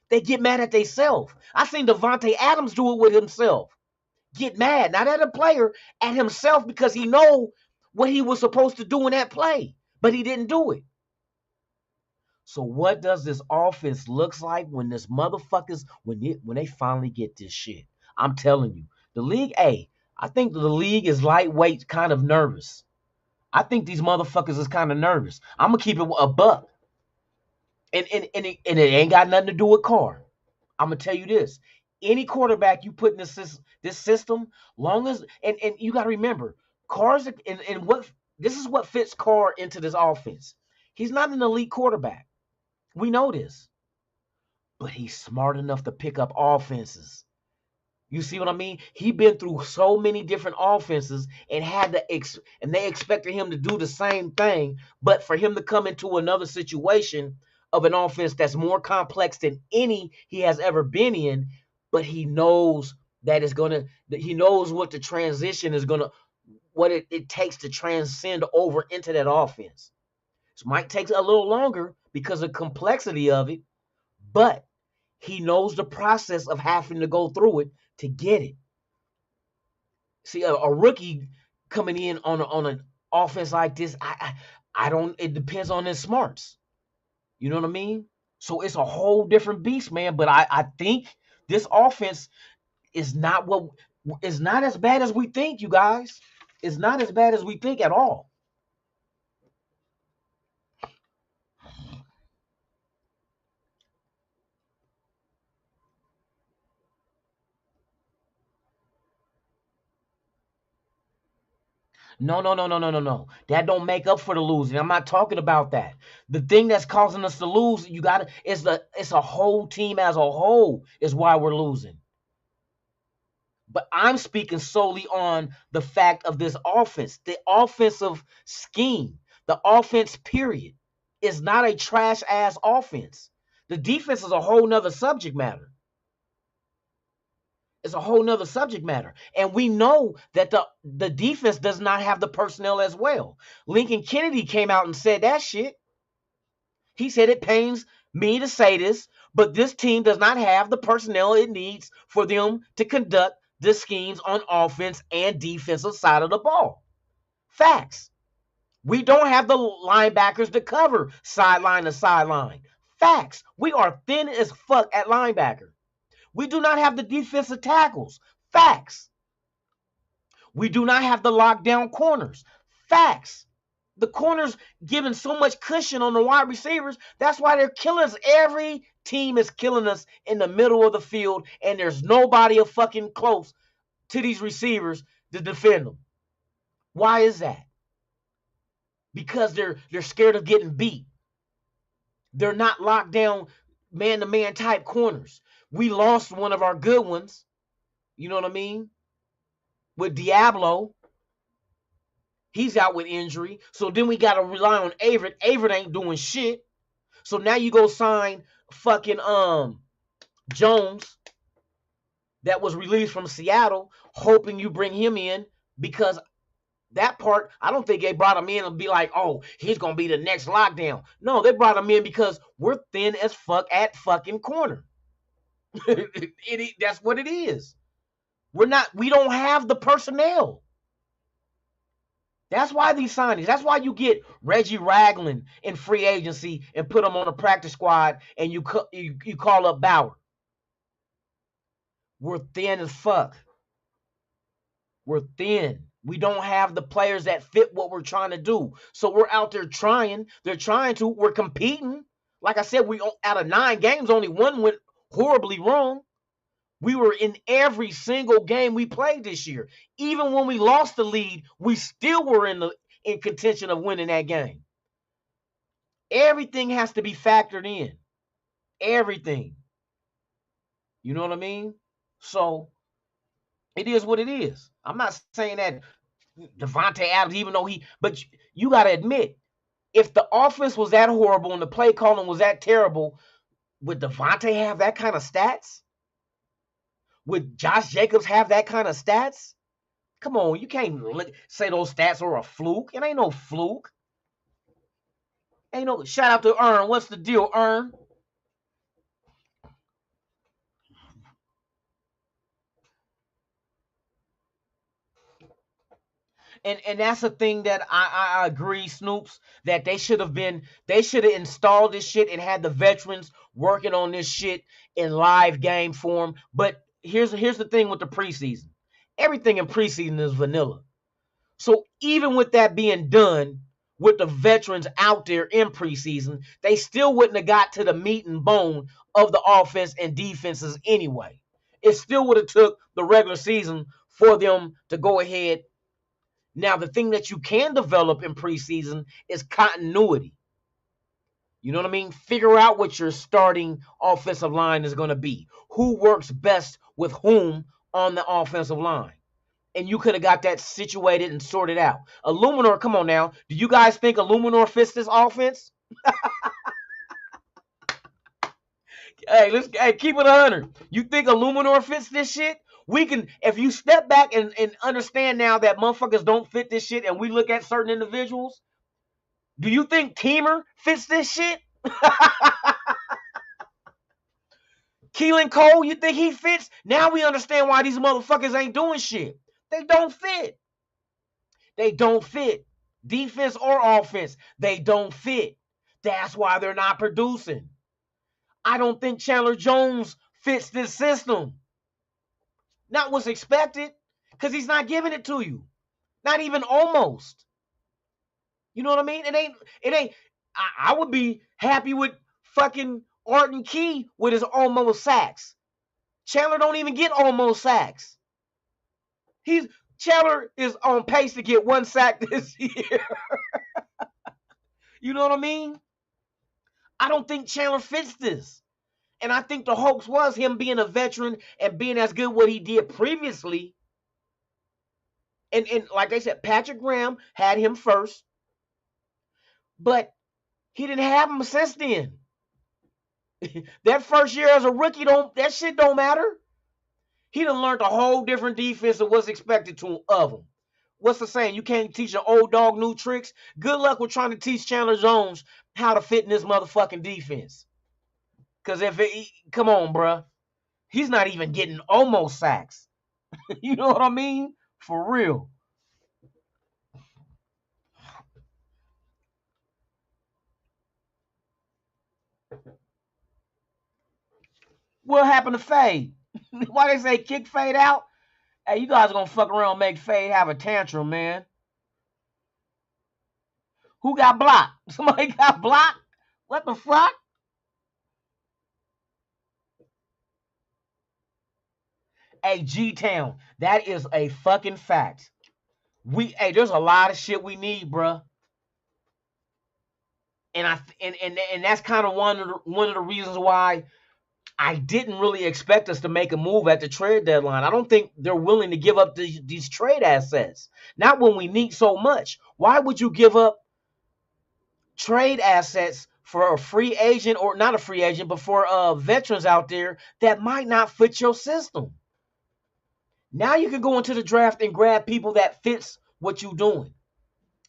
They get mad at themselves. I seen Devontae Adams do it with himself. Get mad, not at a player, at himself because he know what he was supposed to do in that play, but he didn't do it. So what does this offense looks like when this motherfuckers when they finally get this shit? I'm telling you, the league, I think the league is lightweight, kind of nervous. I think these motherfuckers is kind of nervous. I'm gonna keep it a buck, and it ain't got nothing to do with Carr. I'm gonna tell you this: any quarterback you put in this system, long as and you gotta remember, Carr's and what this is what fits Carr into this offense. He's not an elite quarterback. We know this. But he's smart enough to pick up offenses. You see what I mean? He's been through so many different offenses and and they expected him to do the same thing, but for him to come into another situation of an offense that's more complex than any he has ever been in, but he knows that he knows what the transition is gonna, what it takes to transcend over into that offense. It might take a little longer because of the complexity of it, but he knows the process of having to go through it to get it. See, a rookie coming in on an offense like this, it depends on his smarts. You know what I mean? So it's a whole different beast, man. But I think this offense is not as bad as we think, you guys. It's not as bad as we think at all. No. That don't make up for the losing. I'm not talking about that. The thing that's causing us to lose, it's a whole team as a whole is why we're losing. But I'm speaking solely on the fact of this offense, the offensive scheme, the offense period is not a trash ass offense. The defense is a whole nother subject matter. It's a whole nother subject matter. And we know that the defense does not have the personnel as well. Lincoln Kennedy came out and said that shit. He said, it pains me to say this, but this team does not have the personnel it needs for them to conduct the schemes on offense and defensive side of the ball. Facts. We don't have the linebackers to cover sideline to sideline. Facts. We are thin as fuck at linebacker. We do not have the defensive tackles. Facts. We do not have the lockdown corners. Facts. The corners giving so much cushion on the wide receivers. That's why they're killing us. Every team is killing us in the middle of the field, and there's nobody fucking close to these receivers to defend them. Why is that? Because they're scared of getting beat. They're not locked down man-to-man type corners. We lost one of our good ones. You know what I mean? With Diablo. He's out with injury. So then we got to rely on Averett. Averett ain't doing shit. So now you go sign fucking Jones that was released from Seattle, hoping you bring him in because That part, I don't think they brought him in and be like, oh, he's going to be the next lockdown. No, they brought him in because we're thin as fuck at fucking corner. That's what it is. We don't have the personnel. That's why these signings, that's why you get Reggie Ragland in free agency and put him on a practice squad and you call up Bauer. We're thin as fuck. We're thin. We don't have the players that fit what we're trying to do. So we're out there trying. We're competing. Like I said, out of 9 games, only one went horribly wrong. We were in every single game we played this year. Even when we lost the lead, we still were in contention of winning that game. Everything has to be factored in. Everything. You know what I mean? So it is what it is. I'm not saying that Devontae Adams, even though but you got to admit, if the offense was that horrible and the play calling was that terrible, would Devontae have that kind of stats? Would Josh Jacobs have that kind of stats? Come on, you can't say those stats are a fluke. It ain't no fluke. Shout out to Earn. What's the deal, Earn? And that's the thing that I agree, Snoops, that they should have installed this shit and had the veterans working on this shit in live game form. But here's the thing with the preseason. Everything in preseason is vanilla. So even with that being done, with the veterans out there in preseason, they still wouldn't have got to the meat and bone of the offense and defenses anyway. It still would have took the regular season for them to go ahead. Now, the thing that you can develop in preseason is continuity. You know what I mean? Figure out what your starting offensive line is going to be. Who works best with whom on the offensive line? And you could have got that situated and sorted out. Illuminor, come on now. Do you guys think Illuminor fits this offense? Hey, keep it 100. You think Illuminor fits this shit? We can, if you step back and understand now that motherfuckers don't fit this shit and we look at certain individuals, do you think Teamer fits this shit? Keelan Cole, you think he fits? Now we understand why these motherfuckers ain't doing shit. They don't fit. They don't fit. Defense or offense, they don't fit. That's why they're not producing. I don't think Chandler Jones fits this system. Not what's expected, because he's not giving it to you. Not even almost. You know what I mean? It ain't. I would be happy with fucking Arden Key with his almost sacks. Chandler don't even get almost sacks. Chandler is on pace to get 1 sack this year. You know what I mean? I don't think Chandler fits this. And I think the hopes was him being a veteran and being as good what he did previously. And like they said, Patrick Graham had him first. But he didn't have him since then. That first year as a rookie, that shit don't matter. He done learned a whole different defense than what's expected of him. What's the saying? You can't teach an old dog new tricks. Good luck with trying to teach Chandler Jones how to fit in this motherfucking defense. Because come on, bruh. He's not even getting almost sacks. You know what I mean? For real. What happened to Fade? Why they say kick Fade out? Hey, you guys are going to fuck around and make Fade have a tantrum, man. Who got blocked? Somebody got blocked? What the fuck? Hey, G-Town, that is a fucking fact. There's a lot of shit we need, bruh. And that's kind of one of the reasons why I didn't really expect us to make a move at the trade deadline. I don't think they're willing to give up these trade assets. Not when we need so much. Why would you give up trade assets for a free agent, or not a free agent, but for veterans out there that might not fit your system? Now you can go into the draft and grab people that fits what you doing.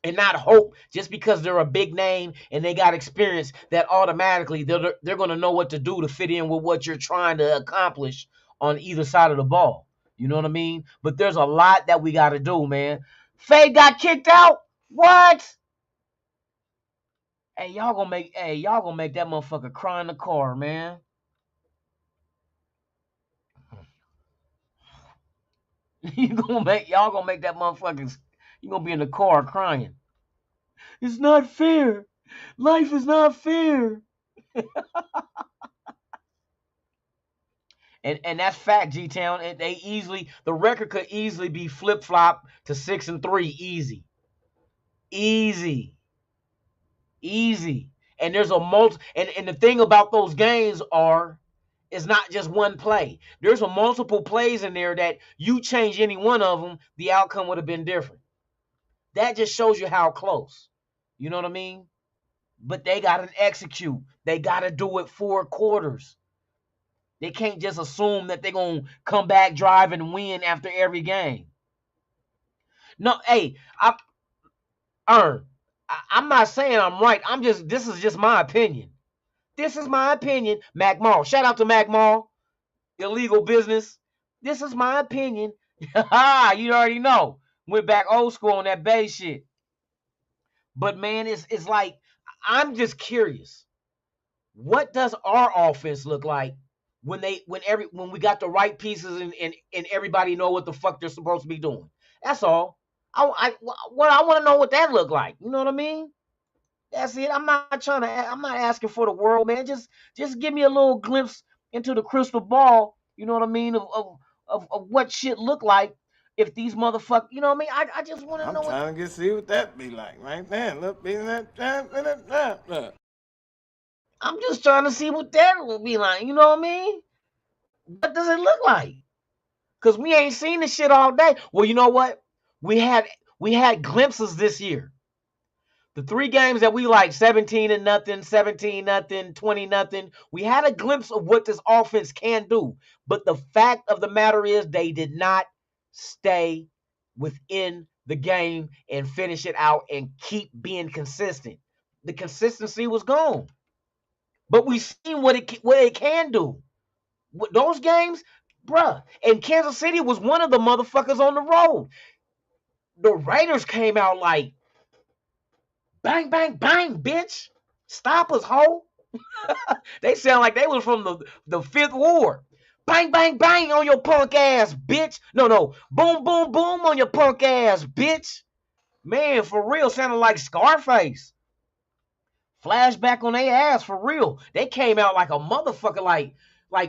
And not hope just because they're a big name and they got experience that automatically they're going to know what to do to fit in with what you're trying to accomplish on either side of the ball. You know what I mean? But there's a lot that we got to do, man. Fade got kicked out? What? Hey, y'all gonna make that motherfucker cry in the car, man. Y'all gonna make that motherfucker, you gonna be in the car crying. It's not fair. Life is not fair. And that's fact, G-Town. The record could easily be flip-flop to 6-3, easy. Easy. And there's and the thing about those games is not just one play. There's a multiple plays in there that you change any one of them, the outcome would have been different. That just shows you how close. You know what I mean? But they got to execute. They got to do it 4 quarters. They can't just assume that they're going to come back, drive, and win after every game. No, hey, I'm not saying I'm right. This is just my opinion. This is my opinion. Mac Mall. Shout out to Mac Mall. Illegal business. This is my opinion. You already know. Went back old school on that Bay shit. But man, it's like, I'm just curious. What does our offense look like when we got the right pieces and everybody know what the fuck they're supposed to be doing? That's all. I want to know what that look like. You know what I mean? That's it. I'm not asking for the world, man. Just give me a little glimpse into the crystal ball. You know what I mean? Of what shit look like if these motherfuckers. You know what I mean? I just want to know. I'm trying to see what that be like right there. Look, look. I'm just trying to see what that will be like. You know what I mean? What does it look like? Because we ain't seen this shit all day. Well, you know what? We had glimpses this year. The 3 games that we like 17-0, 17-0, 20-0. We had a glimpse of what this offense can do. But the fact of the matter is they did not stay within the game and finish it out and keep being consistent. The consistency was gone. But we seen what it can do. Those games, bruh. And Kansas City was one of the motherfuckers on the road. The Raiders came out like, bang, bang, bang, bitch. Stop us, ho. They sound like they was from the Fifth Ward. Bang, bang, bang on your punk ass, bitch. No. Boom, boom, boom on your punk ass, bitch. Man, for real, sounded like Scarface. Flashback on their ass, for real. They came out like a motherfucker, like,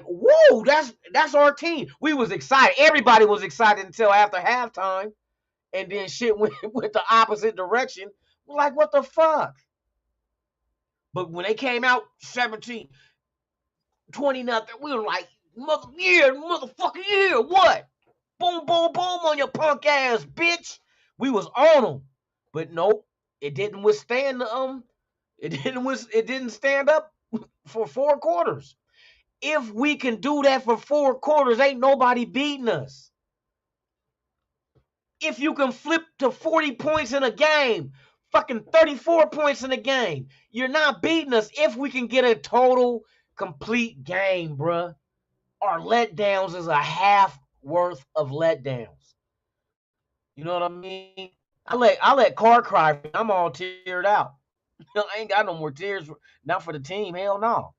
whoa, that's our team. We was excited. Everybody was excited until after halftime. And then shit went the opposite direction. We're like, what the fuck? But when they came out 17, 20-0, we were like, motherfucker, yeah, what? Boom, boom, boom on your punk ass, bitch. We was on them. But nope, it didn't withstand it didn't stand up for 4 quarters. If we can do that for 4 quarters, ain't nobody beating us. If you can flip to 40 points in a game, fucking 34 points in a game, you're not beating us if we can get a total, complete game, bruh. Our letdowns is a half worth of letdowns. You know what I mean? I let Carr cry. I'm all teared out. I ain't got no more tears. Not for the team. Hell no.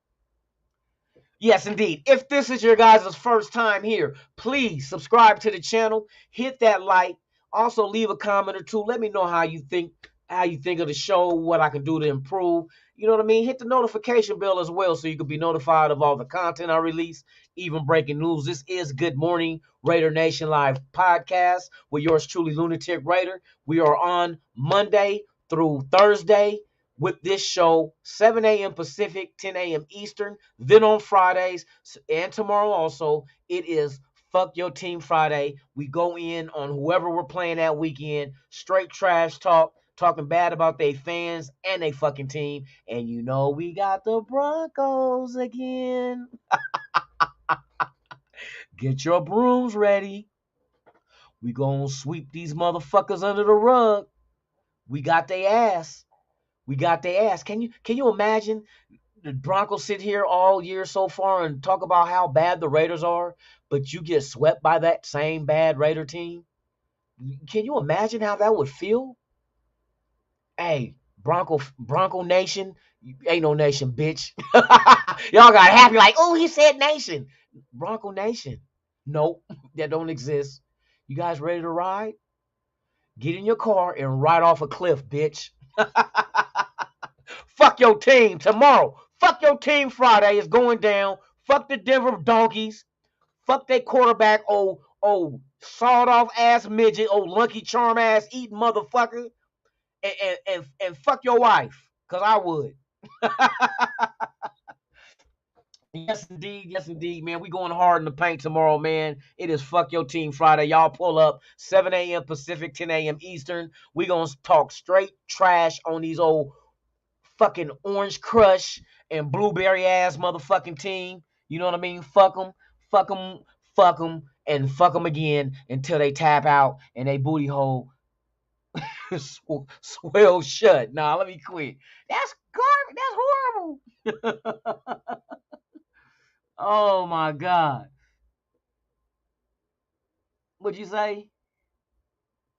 Yes, indeed. If this is your guys' first time here, please subscribe to the channel. Hit that like. Also, leave a comment or two. Let me know how you think of the show, what I can do to improve. You know what I mean? Hit the notification bell as well so you can be notified of all the content I release, even breaking news. This is Good Morning Raider Nation Live podcast with yours truly, Lunatic Raider. We are on Monday through Thursday with this show, 7 a.m. Pacific, 10 a.m. Eastern. Then on Fridays and tomorrow also, it is Fuck Your Team Friday. We go in on whoever we're playing that weekend. Straight trash talk, talking bad about their fans and their fucking team. And you know we got the Broncos again. Get your brooms ready. We gonna sweep these motherfuckers under the rug. We got their ass. We got their ass. Can you imagine the Broncos sit here all year so far and talk about how bad the Raiders are, but you get swept by that same bad Raider team? Can you imagine how that would feel? Hey, Bronco Nation, ain't no nation, bitch. Y'all got happy like, oh, he said nation. Bronco Nation. Nope, that don't exist. You guys ready to ride? Get in your car and ride off a cliff, bitch. Fuck your team tomorrow. Fuck your team Friday is going down. Fuck the Denver Donkeys. Fuck that quarterback, old sawed off ass midget, old Lucky Charm ass eating motherfucker. And fuck your wife, cause I would. Yes, indeed, man. We going hard in the paint tomorrow, man. It is Fuck Your Team Friday. Y'all pull up 7 a.m. Pacific, 10 a.m. Eastern. We gonna talk straight trash on these old fucking Orange Crush and blueberry ass motherfucking team. You know what I mean? Fuck them, fuck them, fuck them, and fuck them again until they tap out and they booty hole swell shut. Nah, let me quit. That's garbage. That's horrible. Oh my God. What'd you say?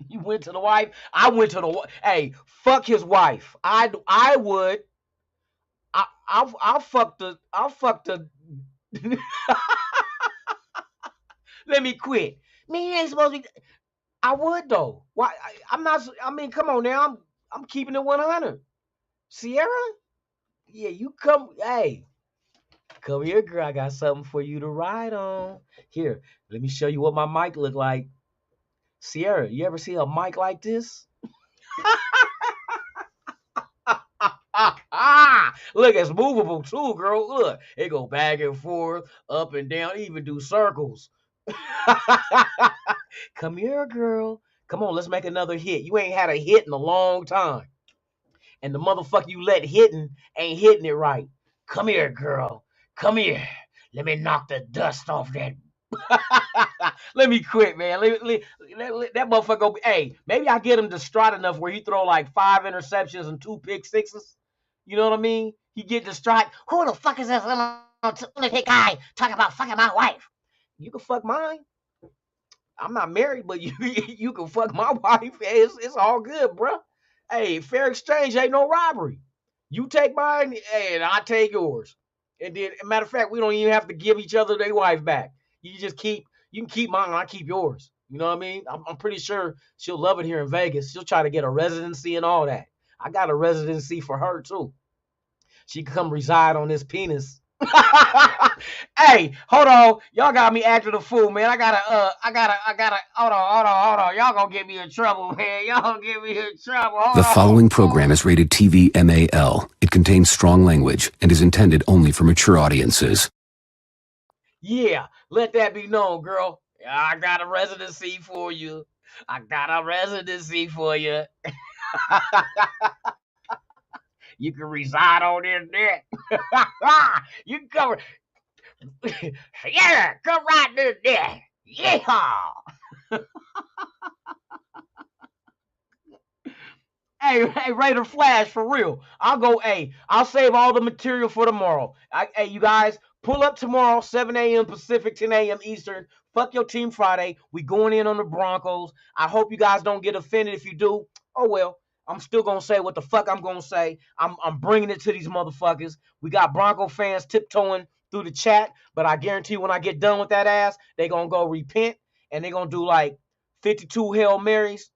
You went to the wife? I went to the hey, fuck his wife. I would. I'll fuck the let me quit. Man, you ain't supposed to be. I would though. Why? I'm not. I mean, come on now. I'm keeping it 100. Sierra, yeah, you come. Hey, come here, girl. I got something for you to ride on. Here, let me show you what my mic look like. Sierra, you ever see a mic like this? Look, it's movable too, girl. Look, it go back and forth, up and down, even do circles. Come here, girl. Come on, let's make another hit. You ain't had a hit in a long time. And the motherfucker you let hitting ain't hitting it right. Come here, girl. Come here. Let me knock the dust off that. Let me quit, man. That motherfucker go. Hey, maybe I get him distraught enough where he throw like 5 interceptions and 2 pick sixes. You know what I mean? He get distraught. Who the fuck is this little lunatic guy talking about fucking my wife? You can fuck mine. I'm not married, but you can fuck my wife. It's all good, bro. Hey, fair exchange ain't no robbery. You take mine, and I take yours. And then, matter of fact, we don't even have to give each other their wife back. You can keep mine, and I keep yours. You know what I mean? I'm pretty sure she'll love it here in Vegas. She'll try to get a residency and all that. I got a residency for her too. She can come reside on this penis. Hey, hold on. Y'all got me acting a fool, man. I gotta, hold on. Y'all gonna get me in trouble, man. Y'all gonna get me in trouble. The following program is rated TV MAL. It contains strong language and is intended only for mature audiences. Yeah, let that be known, girl. I got a residency for you. You can reside on this deck. You can come. Yeah, come right this deck. Yeah. Hey, Raider Flash, for real. I'll save all the material for tomorrow. Hey, you guys, pull up tomorrow, 7 a.m. Pacific, 10 a.m. Eastern. Fuck Your Team Friday. We going in on the Broncos. I hope you guys don't get offended if you do. Oh, well. I'm still going to say what the fuck I'm going to say. I'm bringing it to these motherfuckers. We got Bronco fans tiptoeing through the chat, but I guarantee when I get done with that ass, they going to go repent, and they going to do like 52 Hail Marys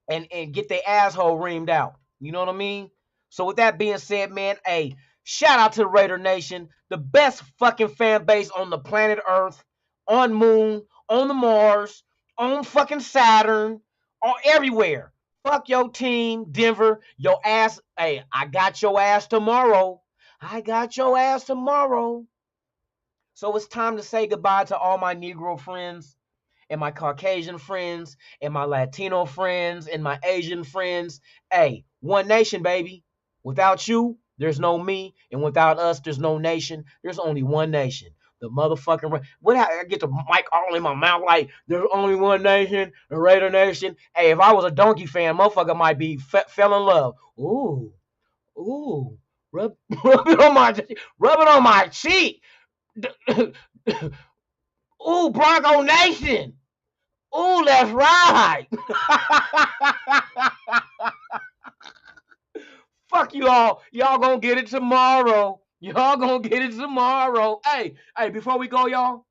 and get their asshole reamed out. You know what I mean? So with that being said, man, hey, shout out to the Raider Nation, the best fucking fan base on the planet Earth, on Moon, on the Mars, on fucking Saturn, on everywhere. Fuck your team, Denver. Your ass, hey, I got your ass tomorrow. So it's time to say goodbye to all my Negro friends and my Caucasian friends and my Latino friends and my Asian friends. Hey, one nation, baby. Without you, there's no me. And without us, there's no nation. There's only one nation. the motherfucking what I get the mic all in my mouth like there's only one nation, the Raider Nation. Hey, if I was a Donkey fan, motherfucker might be fell in love. Ooh, rub it on my cheek. Ooh, Bronco Nation. Ooh, that's right. Fuck you all. Y'all gonna get it tomorrow. Y'all gonna get it tomorrow. Hey, before we go, y'all.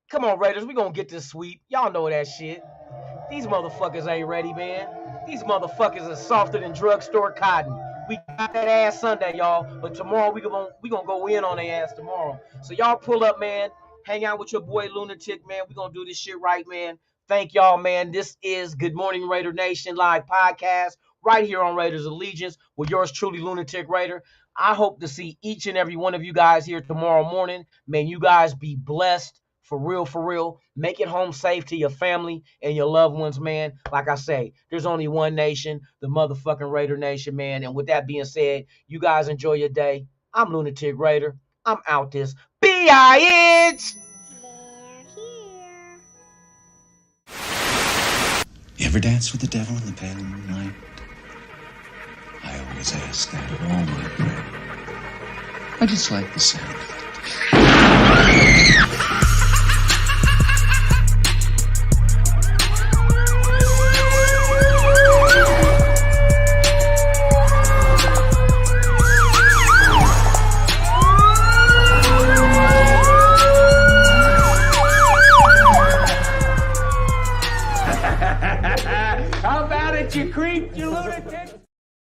Come on, Raiders. We gonna get this sweep. Y'all know that shit. These motherfuckers ain't ready, man. These motherfuckers are softer than drugstore cotton. We got that ass Sunday, y'all. But tomorrow we gonna go in on their ass tomorrow. So y'all pull up, man. Hang out with your boy Lunatic, man. We gonna do this shit right, man. Thank y'all, man. This is Good Morning Raider Nation live podcast right here on Raiders Allegiance with yours truly, Lunatic Raider. I hope to see each and every one of you guys here tomorrow morning. Man, you guys be blessed. For real, for real. Make it home safe to your family and your loved ones, man. Like I say, there's only one nation, the motherfucking Raider Nation, man. And with that being said, you guys enjoy your day. I'm Lunatic Raider. I'm out this bitch. You ever dance with the devil in the pale moonlight? I always ask that of all my prey. I just like the sound of